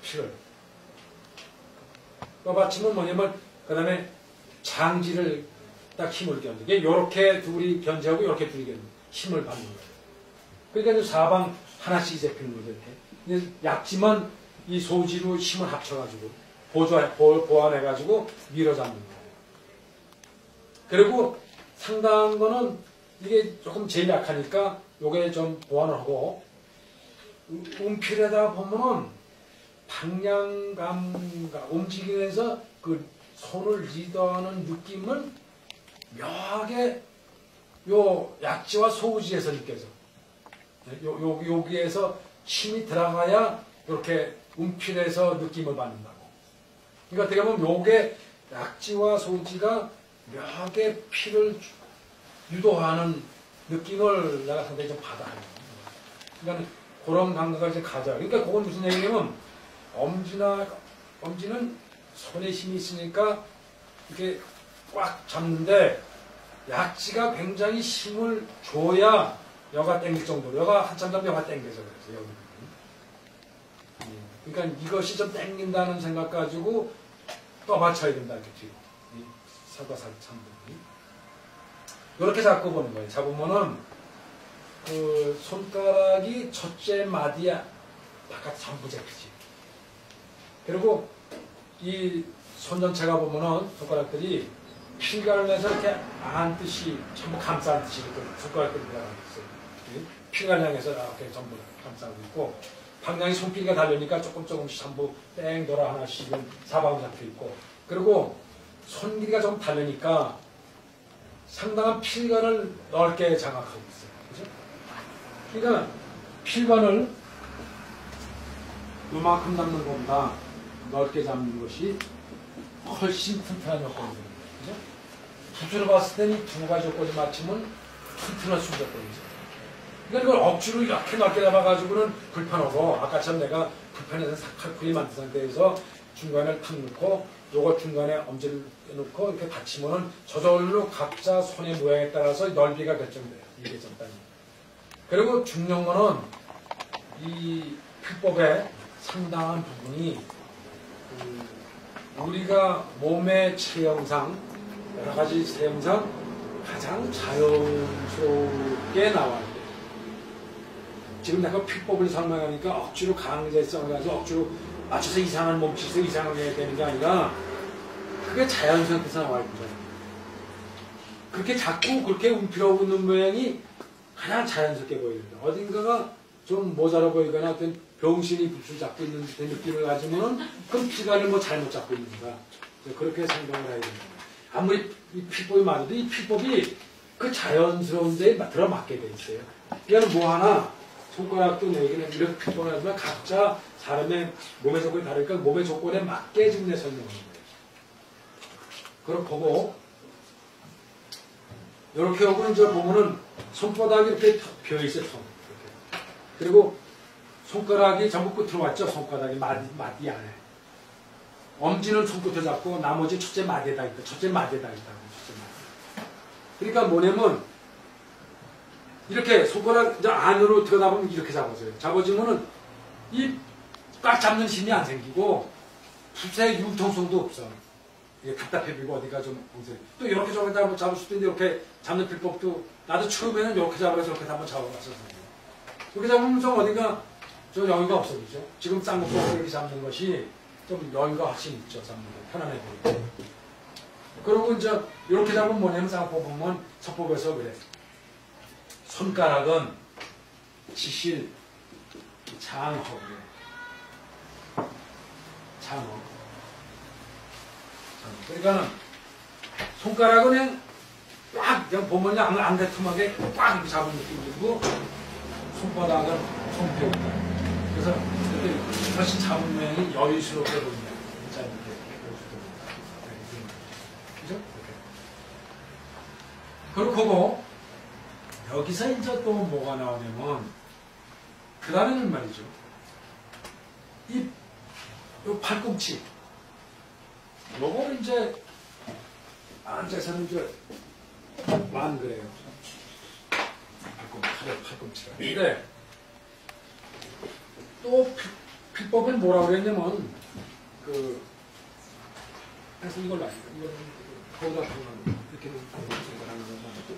피를. 뼈받침은 뭐냐면 그 다음에 장지를 딱 힘을 견디게 이렇게 둘이 견지하고 이렇게 둘이 견디 힘을 받는 거예요. 그러니까 사방 하나씩 잡히는 거죠. 이렇게. 근데 약지만 이 소지로 힘을 합쳐가지고 보완해가지고 밀어 잡는 거예요. 그리고 상당한 거는 이게 조금 제일 약하니까 요게 좀 보완을 하고 움필에다 보면은 방향감과 움직이면서 그 손을 리더하는 느낌은 묘하게 요 약지와 소지에서 느껴져. 여기에서 힘이 들어가야 이렇게 움필에서 느낌을 받는다고. 그러니까 어떻게 보면 요게 약지와 소지가 묘하게 피를 유도하는 느낌을 내가 상당히 좀 받아요. 그러니까 그런 감각을 이제 가져. 그러니까 그건 무슨 얘기냐면 엄지는 손에 힘이 있으니까 이렇게 꽉 잡는데 약지가 굉장히 힘을 줘야 여가 땡길 정도로 여가 한참 전 여가 땡겨서 그래서 여기. 그러니까 이것이 좀 땡긴다는 생각 가지고 떠받쳐야 된다 이렇게 뒤로. 사과살 참분이 이렇게 잡고 보는 거예요. 잡으면은 그 손가락이 첫째 마디야 바깥 전부 잡히지. 그리고 이 손 전체가 보면은 손가락들이 필관을 내서 이렇게 안듯이 전부 감싸듯이 이렇게 손가락들이 들어가고 있어요. 필관을 향해서 이렇게 전부 감싸고 있고 방향이 손길이가 달려니까 조금씩 전부 뺑 돌아 하나씩은 사방으로 잡혀 있고 그리고 손 길이가 좀 다르니까 상당한 필관을 넓게 장악하고 있어요. 그죠? 그러니까 필관을 요만큼 잡는 것보다 넓게 잡는 것이 훨씬 튼튼한 요건이 됩니다. 그죠? 두드려 봤을 때는 두 가지 요건이 맞추면 튼튼할 수 있는 요건이죠. 그러니까 이걸 억지로 이렇게 넓게 잡아가지고는 불편하고 아까처럼 내가 불편해서 칼풀이 만든 상태에서 중간에 탁 넣고 요거 중간에 엄지를 넣고 이렇게 받치면은 저절로 각자 손의 모양에 따라서 넓이가 결정돼요. 이게 전단이. 그리고 중요한 거는 이 필법의 상당한 부분이 우리가 몸의 체형상 여러 가지 체형상 가장 자연스럽게 나와야 돼요. 지금 내가 필법을 설명하니까 억지로 강제성을 가지고 억지로 맞춰서 이상한 몸짓을 이상하게 해야 되는 게 아니라 그게 자연스럽게 나와야 돼요. 그렇게 자꾸 그렇게 움츠러고 있는 모양이 가장 자연스럽게 보입니다. 어딘가가 좀 모자라 보이거나 어떤 병신이 붓을 잡고 있는 듯한 느낌을 가지면은 그럼 피관을 뭐 잘못 잡고 있는가. 그렇게 생각을 해야 됩니다. 아무리 이 필법이 맞아도 이 필법이 그 자연스러운 데에 들어맞게 돼 있어요. 이거는 뭐 하나 손가락도 내기는 이렇게 필법을 하지만 각자 사람의 몸의 조건이 다르니까 몸의 조건에 맞게 지금 내 설명하는 거예요. 그렇고 이렇게 하고 이제 보면은 손바닥이 이렇게 비어있어요. 그리고 손가락이 전부 끝으로 왔죠. 손가락이 마디 안에. 엄지는 손끝에 잡고 나머지 첫째 마디에다 있다. 첫째 마디에다 있다. 첫째 마디. 그러니까 뭐냐면 이렇게 손가락 이제 안으로 들어가보면 이렇게 잡아줘요. 잡아주면은 이 꽉 잡는 힘이 안 생기고 붓의 융통성도 없어. 이게 답답해 보이고 어디가 좀 보세요. 또 이렇게 잡을 수도 있는데 이렇게 잡는 필법도 나도 처음에는 이렇게 잡아서 이렇게 한번 잡아봤었어요. 이렇게 잡으면 좀 어딘가 좀 여유가 없어지죠. 지금 쌍꺼풀 이렇게 잡는 것이 좀 여유가 훨씬 있죠. 잡는 거 편안해 보이고. 그리고 이제 이렇게 잡으면 뭐냐면 쌍꺼풀 보면 서법에서 그래. 손가락은 지실 장허. 장어. 그러니까 손가락은 그냥 꽉 그냥 보면 안 대통하게 꽉 이렇게 잡은 느낌이고 손바닥은 손뼈. 그래서 이렇게 훨씬 잡은 모양이 여유스럽게 보인다. 자 이렇게 그죠? 그렇고 여기서 이제 또 뭐가 나오냐면 그 다음에는 말이죠. 요 팔꿈치. 요거는 이제 앉아서는 이제 만 그래요. 팔꿈치가. 근데 또 필법은 뭐라고 그랬냐면 그 그래서 이걸로 아니다. 이거는 거기다 보면 이렇게 생각하는 거죠.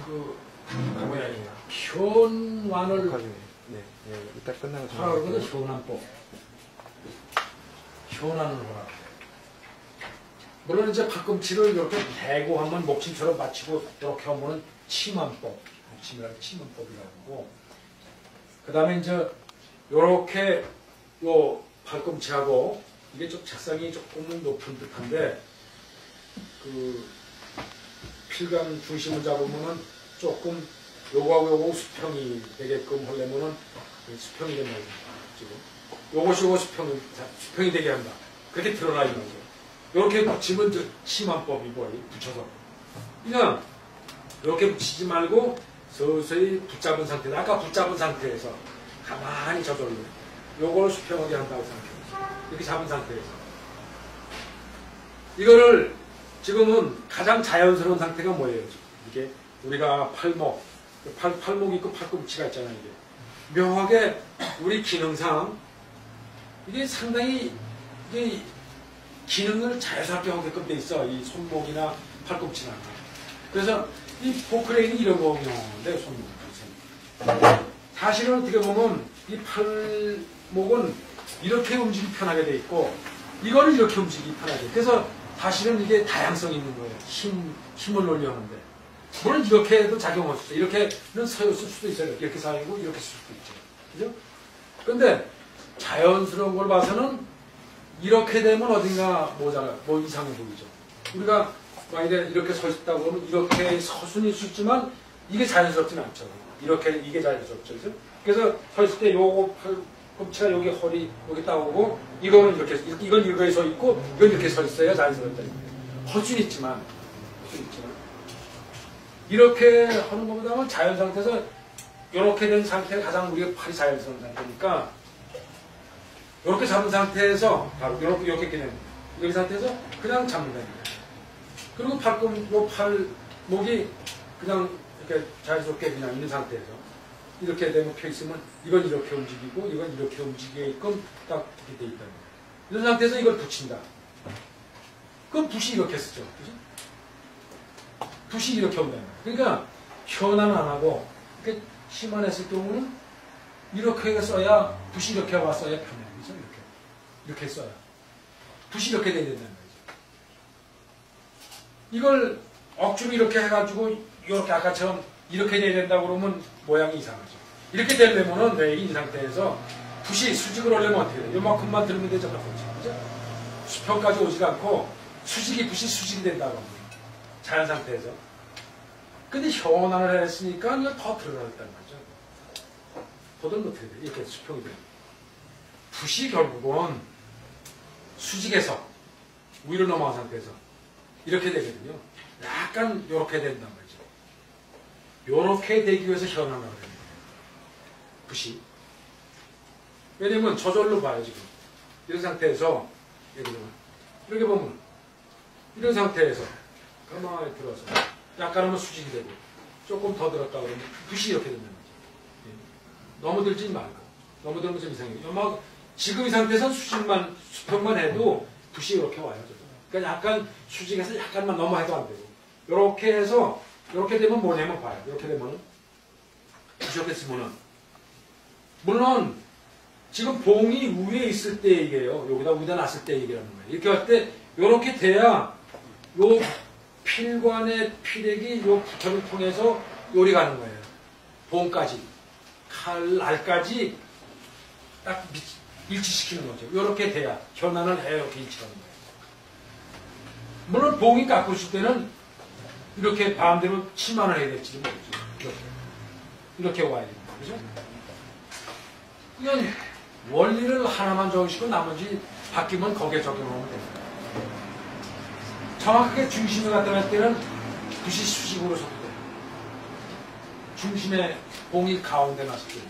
그 뭐야 현완을 네, 이따 끝나고 하라고 그러거든. 현완법. 현완을 하라. 물론 이제 팔꿈치를 이렇게 대고 하면 목침처럼 받치고 이렇게 하면은 치만법, 목침이라고 치만법이라고 하고, 그 다음에 이제 요렇게 요 팔꿈치하고 이게 좀 책상이 조금 높은 듯한데 그 필관 중심을 잡으면은 조금 요거하고 요거 수평이 되게끔 하려면은 수평이 된다 지금 요것이 요거 수평이 되게 한다. 그렇게 드러나 있는 거죠. 이렇게 붙이면 치만법이 뭐예요? 붙여서 그냥 이렇게 붙이지 말고 서서히 붙잡은 상태에서 아까 붙잡은 상태에서 가만히 저절로 요거를 수평하게 한다고 생각해요. 이렇게 잡은 상태에서 이거를 지금은 가장 자연스러운 상태가 뭐예요? 이게 우리가 팔목 있고 팔꿈치가 있잖아요. 이게 묘하게 우리 기능상 이게 상당히 이게 기능을 자연스럽게 하게끔 돼 있어. 이 손목이나 팔꿈치나. 그래서 이 포크레인이 이런 거였는데 손목. 사실은 어떻게 보면 이 팔목은 이렇게 움직이기 편하게 돼 있고 이거는 이렇게 움직이기 편하게. 그래서 사실은 이게 다양성이 있는 거예요. 힘을 놀려는데. 물론 이렇게 도 작용할 수 있어요. 이렇게는 서였을 수도 있어요. 이렇게 사용하고 이렇게 쓸 수도 있죠. 그죠? 근데 자연스러운 걸 봐서는 이렇게 되면 어딘가 뭐 이상해 보이죠. 우리가 만약에 이렇게 서 있다고 하면 이렇게 서순일 수 있지만 이게 자연스럽지는 않죠. 이게 자연스럽죠. 그죠? 그래서 서 있을 때 요거 팔꿈치가 여기 허리 여기 따오고 이거는 이건 이렇게 서 있고 이건 이렇게 서 있어야 자연스럽다. 할 수는 있지만 이렇게 하는 것보다는 자연 상태에서 이렇게 된 상태가 가장 우리가 팔이 자연스러운 상태니까 이렇게 잡은 상태에서 바로 이렇게 그냥 이 상태에서 그냥 잡는 겁니다. 그리고 팔목이 그냥 이렇게 자연스럽게 그냥 있는 상태에서 이렇게 되면 펴 있으면 이건 이렇게 움직이고 이건 이렇게 움직이게끔 딱 이렇게 돼 있다는 거예요. 이런 상태에서 이걸 붙인다. 그럼 붓이 이렇게 쓰죠. 그죠? 붓이 이렇게 온다는 거예요. 그러니까 현안은 안 하고 이렇게 심한했을 경우는 이렇게 써야 붓이 이렇게 왔어야 편해요. 그죠? 이렇게 써야 붓이 이렇게 돼야 된다는 거죠. 이걸 억지로 이렇게 해가지고 이렇게 아까처럼 이렇게 돼야 된다고 그러면 모양이 이상하죠. 이렇게 되려면은 이 상태에서 붓이 수직을 하려면 어떻게 돼요? 요만큼만 들면 되죠. 그죠? 수평까지 오지 않고 붓이 수직이 된다고 합니다. 자연 상태에서. 근데 현안을 했으니까 이걸 더 드러났다는 거죠. 보면 어떻게 돼요? 이렇게 수평이 돼요. 붓이 결국은 수직에서 위로 넘어간 상태에서 이렇게 되거든요. 약간 이렇게 된단 말이죠. 이렇게 되기 위해서 현안을 합니다. 붓이. 왜냐면 저절로 봐요, 지금. 이런 상태에서, 이렇게 보면, 이런 상태에서 가만히 들어서 약간 하면 수직이 되고 조금 더 들었다 그러면 붓이 이렇게 된다는 거죠. 너무 들지 말고. 너무 들면 좀 이상해요. 지금 이 상태에서 수평만 해도 붓이 이렇게 와요. 그러니까 약간 수직에서 약간만 넘어해도 안 되고. 이렇게 해서, 이렇게 되면 뭐냐면 봐요. 이렇게 되면은, 이렇게 쓰면은, 물론, 지금 봉이 위에 있을 때 얘기예요. 여기다 놨을 때 얘기라는 거예요. 이렇게 할 때, 이렇게 돼야, 요 필관의 피력이 요 부처를 통해서 요리 가는 거예요. 봉까지. 알까지 딱 일치시키는 거죠. 이렇게 돼야 현안을 해요. 이렇게 일치하는 거예요. 물론 봉이 깎고 있을 때는 이렇게 마음대로 치만을 해야 될지 모르죠. 이렇게 와야 됩니다. 그죠? 이건 원리를 하나만 적으시고 나머지 바뀌면 거기에 적용하면 됩니다. 정확하게 중심에 갖다 놨을 때는 붓이 수직으로 서도 돼요. 중심에 봉이 가운데 놨을 때.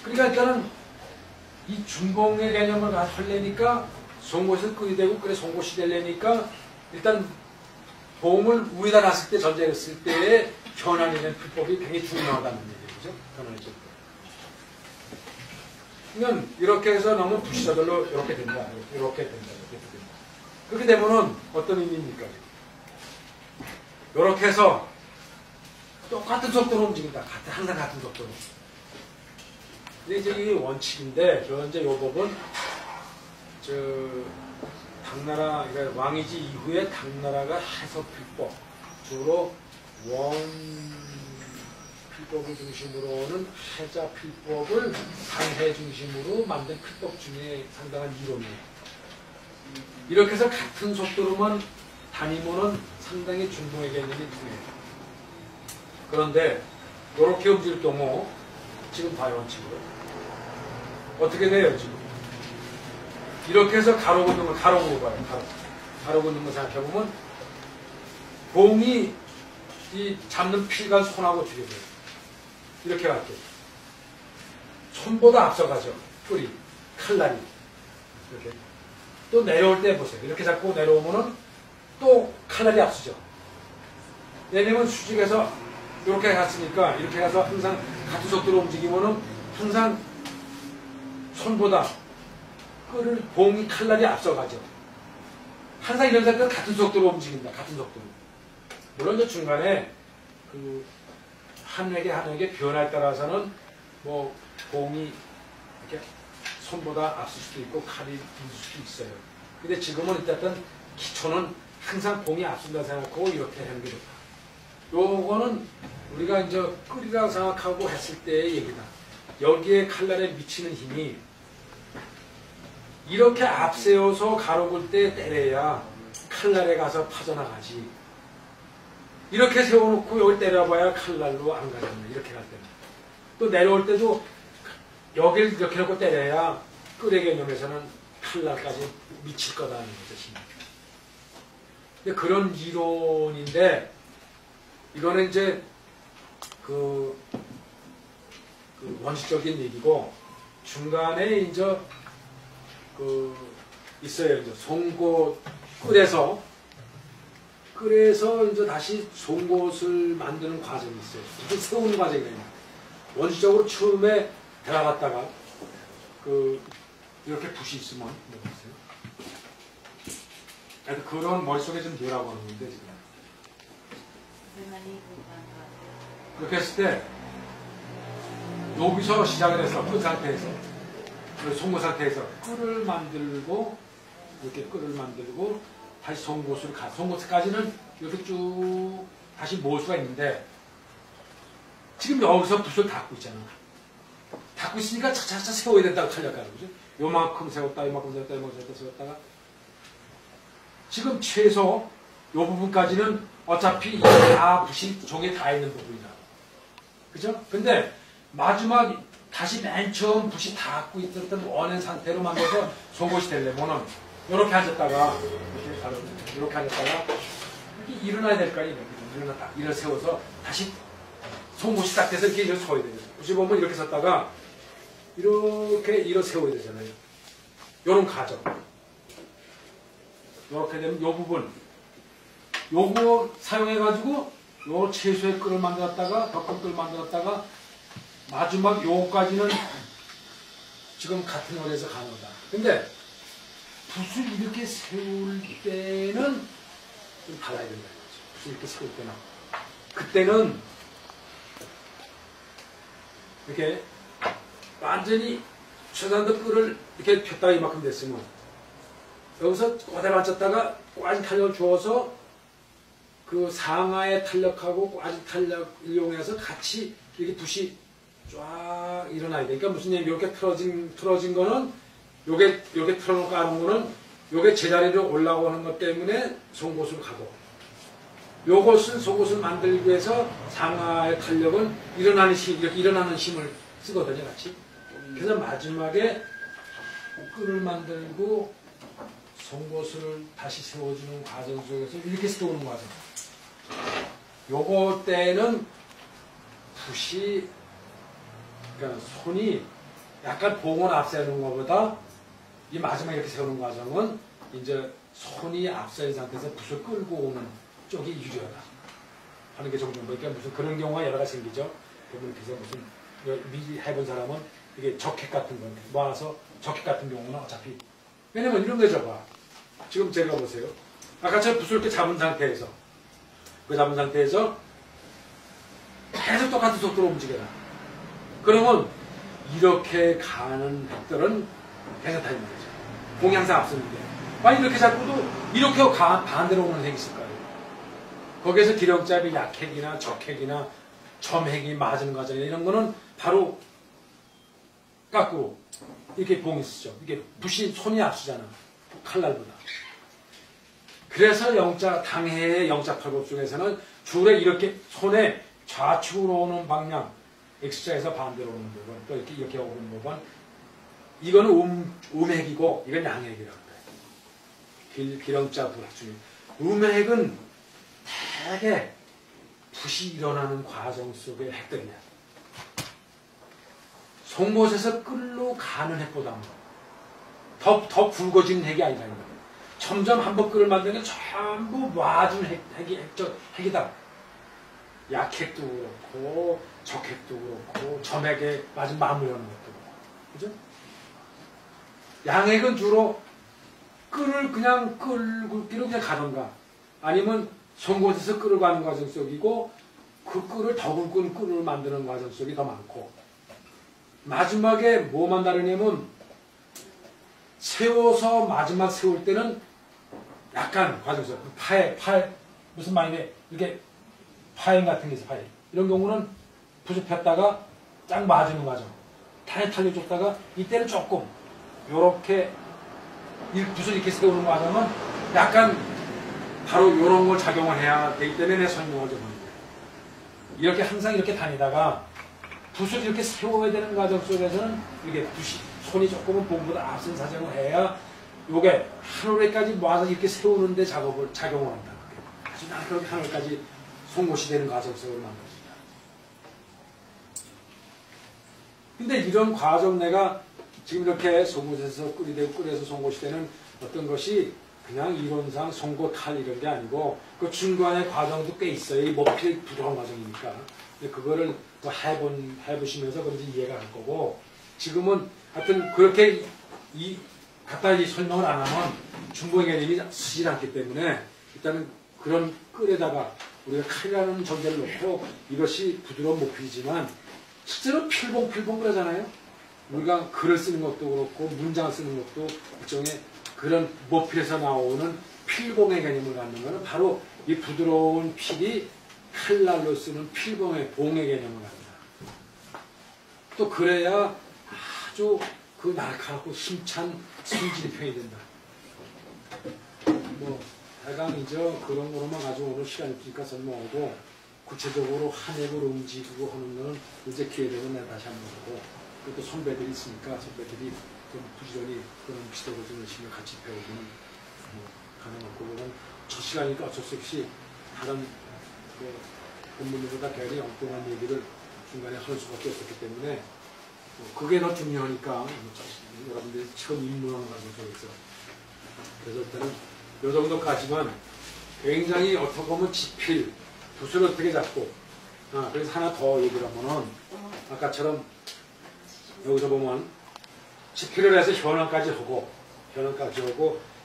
그러니까 일단은 이 중봉의 개념을 하려니까 송곳을 끄게 되고 그래 송곳이 되려니까 일단 봉을 위에다 놨을 때 전제했을 때의 현안이 된 풀법이 굉장히 중요하다는 얘기예요. 그죠? 변환해질 때. 그러면 이렇게 해서 넣으면 부시저절로 이렇게 된다. 이렇게 된다. 이렇게 된다. 그렇게 되면은 어떤 의미입니까? 이렇게 해서 똑같은 속도로 움직인다. 항상 같은 속도로. 근데 이제 이게 원칙인데, 이제 요 법은 당나라, 그러니까 왕이지 이후에 당나라가 해석필법, 주로 원필법을 중심으로는 해자필법을 당해 중심으로 만든 필법 중에 상당한 이론이에요. 이렇게 해서 같은 속도로만 다니면은 상당히 중동의 개념이 중요해요. 그런데 이렇게 움직일 경우 지금 봐요, 원칙으로 어떻게 돼요 지금? 이렇게 해서 가로 긋는 걸 가로 봐요. 가로 긋는 거 생각해보면 봉이 이 잡는 필과 손하고 어떻게 돼요? 이렇게 갈게요. 손보다 앞서가죠. 뿌리, 칼날이. 이렇게. 또 내려올 때 보세요. 이렇게 잡고 내려오면은 또 칼날이 앞서죠. 왜냐면 수직에서 이렇게 갔으니까 이렇게 가서 항상 같은 속도로 움직이면은 항상 손보다 끌을 봉이 칼날이 앞서가죠. 항상 이런 상태는 같은 속도로 움직인다. 같은 속도로. 물론 이제 중간에 그 한 획의 변화에 따라서는 뭐 봉이 이렇게 손보다 앞설 수도 있고 칼이 뒤질 수도 있어요. 근데 지금은 일단 기초는 항상 봉이 앞선다 생각하고 이렇게 하는 게 좋다. 요거는 우리가 이제 끌이라고 생각하고 했을 때의 얘기다. 여기에 칼날에 미치는 힘이 이렇게 앞세워서 가로굴 때 때려야 칼날에 가서 파져나가지. 이렇게 세워놓고 여기 때려봐야 칼날로 안 가잖아요. 이렇게 갈 때는. 또 내려올 때도 여기를 이렇게 놓고 때려야 끌의 개념에서는 칼날까지 미칠 거다는 거죠. 근데 그런 이론인데 이거는 이제 그 원칙적인 얘기고 중간에 이제 있어요. 이제 송곳 끌에서 이제 다시 송곳을 만드는 과정이 있어요. 이게 세우는 과정이에요. 원칙적으로 처음에 들어갔다가 이렇게 붓이 있으면 보세요. 그런 머릿속에 좀 넣으라고 하는 건데 지금. 그렇게 했을 때 여기서 시작을 해서 그 상태에서 송곳 상태에서 끌을 만들고 이렇게 끌을 만들고 다시 송곳을 송곳까지는 이렇게 쭉 다시 모을 수가 있는데 지금 여기서 붓을 닫고 있잖아. 닫고 있으니까 차차차 세워야 된다고 탄력하는 거죠. 요만큼 세웠다, 요만큼 세웠다, 요만큼 세웠다가 지금 최소 요 부분까지는 어차피 다 붓이 종에 다 있는 부분이라고. 그죠? 근데 마지막 다시 맨 처음 붓이 닿고 있었던 원의 상태로 만들어서 송곳이 되려면은 이렇게 앉았다가 이렇게 앉았다가 이렇게 일어나야 될 거 아니에요. 일어나 세워서 다시 송곳이 딱 돼서 이렇게 서야 되잖아요. 혹시 보면 이렇게 섰다가 이렇게 세워야 되잖아요. 요런 과정. 이렇게 되면 요 부분 요거 사용해가지고 요 채소의 끌을 만들었다가 덮은 끌을 만들었다가 마지막 요거까지는 지금 같은 원에서 가는 거다. 근데 붓을 이렇게 세울 때는 좀 달라야 된다. 붓을 이렇게 세울 때는 그때는 이렇게 완전히 최단도 끌을 이렇게 폈다가 이만큼 됐으면 여기서 꼬대 맞췄다가 꼬아진 탄력을 주어서 그 상하의 탄력하고 꼬아진 탄력을 이용해서 같이 이렇게 붓이 쫙 일어나야 돼. 그러니까 무슨 얘기, 이렇게 틀어진 거는 요게 틀어놓고 하는 거는 요게 제자리로 올라오는 것 때문에 송곳으로 가고 요것은 속옷을 만들기 위해서 상하의 탄력은 일어나는 힘, 이렇게 일어나는 힘을 쓰거든요, 같이. 그래서 마지막에 끌을 만들고 송곳을 다시 세워주는 과정 속에서 이렇게 세우는 과정. 요거 때는 붓이, 그러니까 손이 약간 봉을 앞세우는 것보다 이 마지막에 이렇게 세우는 과정은 이제 손이 앞서인 상태에서 붓을 끌고 오는 쪽이 유리하다 하는 게 정도. 그러니까 무슨 그런 경우가 여러 가지 생기죠. 보면 기사 무슨 미리 해본 사람은 이게 적핵 같은 거 모아서 적핵 같은 경우는 어차피 왜냐면 이런 거죠. 봐. 지금 제가 보세요. 아까 제가 붓을 이렇게 잡은 상태에서 그 잡은 상태에서 계속 똑같은 속도로 움직여라. 그러면 이렇게 가는 핵들은 괜찮다는 말이죠. 공이 항상 앞서는데 만약 이렇게 잡고도 이렇게 반대로 오는 핵이 있을 거예요. 거기에서 기력잡이 약핵이나 적핵이나 점핵이 맞은 과정이나 이런 거는 바로 깎고 이렇게 봉이 쓰죠. 이게 붓이 손이 앞서잖아. 칼날보다. 그래서 당해의 영자팔법 중에서는 줄에 이렇게 손에 좌측으로 오는 방향 X자에서 반대로 오는 부분 또 이렇게 오는 부분 이거는 음핵이고 이건 양핵이라고 그래요. 기령자 부학 중에 음핵은 대개 붓이 일어나는 과정 속의 핵들이야. 송곳에서 끌로 가는 핵보다는 더 굵어진 핵이 아니라 점점 한번 끌을 만드는 전부 와준 핵이다. 약핵도 그렇고 적핵도 그렇고 점핵에 맞은 마무리하는 것도 그렇고 그죠? 양핵은 주로 끌을 그냥 끌기로 그냥 가던가 아니면 송곳에서 끌을 가는 과정 속이고 그 끌을 더 굵은 끌을 만드는 과정 속이 더 많고 마지막에 뭐만 다르냐면 세워서 마지막 세울 때는 약간 과정 속 파에 무슨 말이냐 이렇게 파행 같은 게 있어 파행 이런 경우는 붓을 폈다가 딱 맞으는 과정 탄에 탈려줬다가 이때는 조금 요렇게 붓을 이렇게 세우는 과정은 약간 바로 요런 걸 작용을 해야 되기 때문에 설명을 좀 합니다. 이렇게 항상 이렇게 다니다가 붓을 이렇게 세워야 되는 과정 속에서는 이게 붓이 손이 조금은 봉보다 앞선 사정을 해야 요게 한 올에까지 모아서 이렇게 세우는데 작용을 한다. 아주 날카롭게 한 올까지 송곳이 되는 과정 속으로 만들어진다. 근데 이런 과정 내가 지금 이렇게 송곳에서 끓여서 송곳이 되는 어떤 것이 그냥 이론상 송곳 칼 이런 게 아니고 그 중간에 과정도 꽤 있어요. 이 모필 부드러운 과정이니까. 근데 그거를 또 해보시면서 그런지 이해가 갈 거고 지금은 하여튼 그렇게 갖다 설명을 안 하면 중국의 개념이 쓰질 않기 때문에 일단은 그런 끌에다가 우리가 칼이라는 전제를 놓고 이것이 부드러운 모필이지만 실제로 필봉 그러잖아요. 우리가 글을 쓰는 것도 그렇고 문장을 쓰는 것도 일종의 그런 모필에서 나오는 필봉의 개념을 갖는 것은 바로 이 부드러운 필이 칼날로 쓰는 필봉의 봉의 개념을 갖는다. 또 그래야 아주 그 날카롭고 힘찬 성질이 표현이 된다. 뭐 대강이죠. 그런 거로만 가지고 오늘 시간이 없으니까 설명하고 구체적으로 한획을 움직이고 하는 거는 이제 기회 되면 내가 다시 한번 보고 또 선배들이 있으니까 선배들이 좀 부지런히 그런 지도를 좀 열심히 같이 배우고는 가능하고 그거는 첫 시간이니까 어쩔 수 없이 다른 본문보다 굉장히 엉뚱한 얘기를 중간에 할 수밖에 없었기 때문에 그게 더 중요하니까 여러분들이 처음 입문하는 과정 속에서 그래서 일단은 요 정도까지만 굉장히 어떻게 보면 지필 붓을 어떻게 잡고 그래서 하나 더 얘기를 하면은 아까처럼 여기서 보면 지필을 해서 현황까지 하고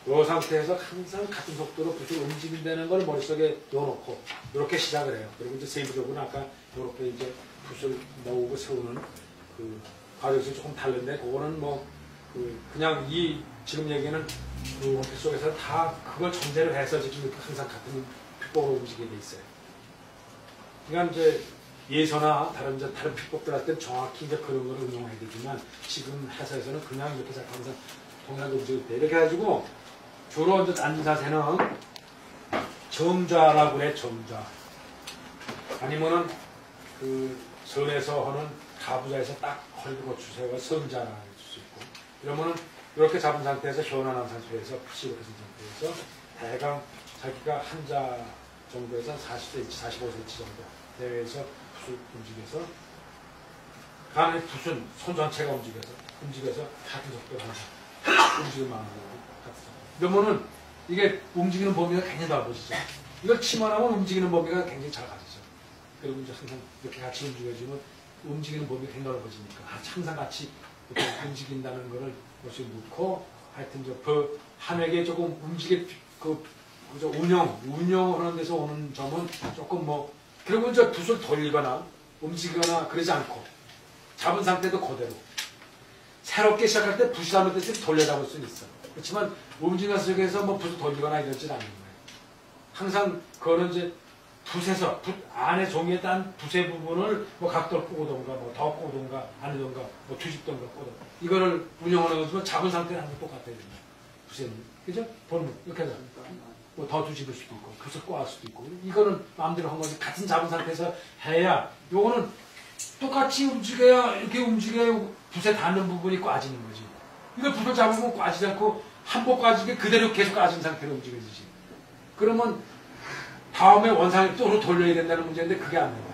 이 상태에서 항상 같은 속도로 붓을 움직인다는 걸 머릿속에 넣어놓고 이렇게 시작을 해요. 그리고 이제 세부적으로는 아까 이렇게 이제 붓을 넣고 세우는 그 과정이 조금 다른데 그거는 뭐 그냥 이 지금 얘기는 그 원피 속에서 다 그걸 전제로 해서 지금 항상 같은 필법으로 움직이게 돼 있어요. 그러니까 이제 예서나 다른 필법들 할 때 정확히 이제 그런 걸 응용해야 되지만 지금 해서에서는 그냥 이렇게 항상 동일하게 움직일 때 이렇게 해가지고 주로 이제 앉은 자세는 점좌라고 그래. 점좌 아니면은 그 선에서 하는 가부좌에서 딱 허리를 고추세가 선자라고 할 수 있고 이러면은 이렇게 잡은 상태에서 현안한 상태에서 푸시 이렇게 쓴 상태에서 대강 자기가 한자 정도에서 40cm, 45cm 정도 대회에서 붓을 움직여서 간의 붓은 손 전체가 움직여서 같은 속도로 항상 움직이는 마음으로 그러면은 이게 움직이는 범위가 굉장히 넓어지죠. 이걸 치만 하면 움직이는 범위가 굉장히 작아지죠. 그리고 이제 항상 이렇게 같이 움직여주면 움직이는 법이 굉장히 넓어지니까 항상 같이 이렇게 움직인다는 거를 것이 묻고 하여튼 그 함에게 조금 그저 운영하는 데서 오는 점은 조금 그리고 이제 붓을 돌리거나 움직이거나 그러지 않고 잡은 상태도 그대로 새롭게 시작할 때 붓이 잘못됐을 때 돌려잡을 수는 있어. 그렇지만 움직이는 속에서 붓을 돌리거나 이러진 않는 거예요. 항상 그거는 이제 붓에서 붓 안에 종이에 딴 붓의 부분을 각도를 꼬든가 더 꼬든가 아니든가 뒤집든가 꼬든 이거를 운영하는 것은 잡은 상태는 항상 똑같아야 된다. 붓에는 그죠? 보면 이렇게 해서 더 뒤집을 수도 있고 붓을 꼬할 수도 있고 이거는 마음대로 한 거지 같은 잡은 상태에서 해야 요거는 똑같이 움직여야 이렇게 움직여야 붓에 닿는 부분이 꽈지는 거지. 이거 붓을 잡으면 꽈지지 않고 한 번 꽈지게 그대로 계속 꽈진 상태로 움직여지지. 그러면 다음에 원상을 또 돌려야 된다는 문제인데 그게 안 돼요.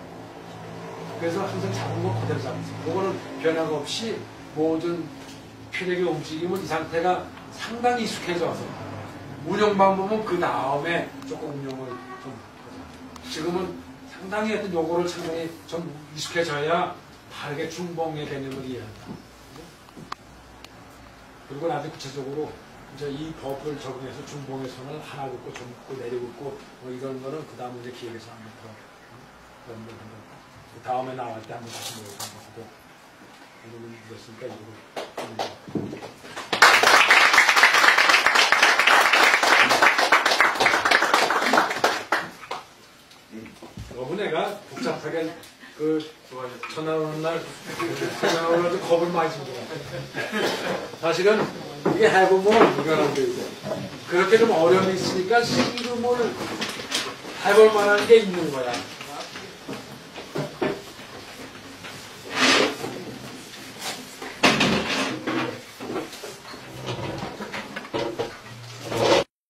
그래서 항상 잡은 거 그대로 잡으세요. 그거는 변화가 없이 모든 표적의 움직임은 이 상태가 상당히 익숙해져서 운영 방법은 그 다음에 조금 운영을 좀 지금은 상당히 어떤 요거를 상당히 좀 익숙해져야 바르게 중봉의 개념을 이해한다. 그리고 나중에 구체적으로 이제 이 법을 적용해서 중봉의 선을 하나 긋고 좀 긋고 내려 긋고 이런 거는 그 다음에 이제 기획에서 한번 그런 거 그 다음에 나갈 때 한번 다시 한번 하고 오늘은 이랬으니까 이거를 너무 내가 복잡하게 전화 오는 날 전화 오는 날 겁을 많이 준 것 같아. 사실은 이게 해보면 무관한 게 이거 그렇게 좀 어려움이 있으니까 시름을 해볼 만한 게 있는 거야.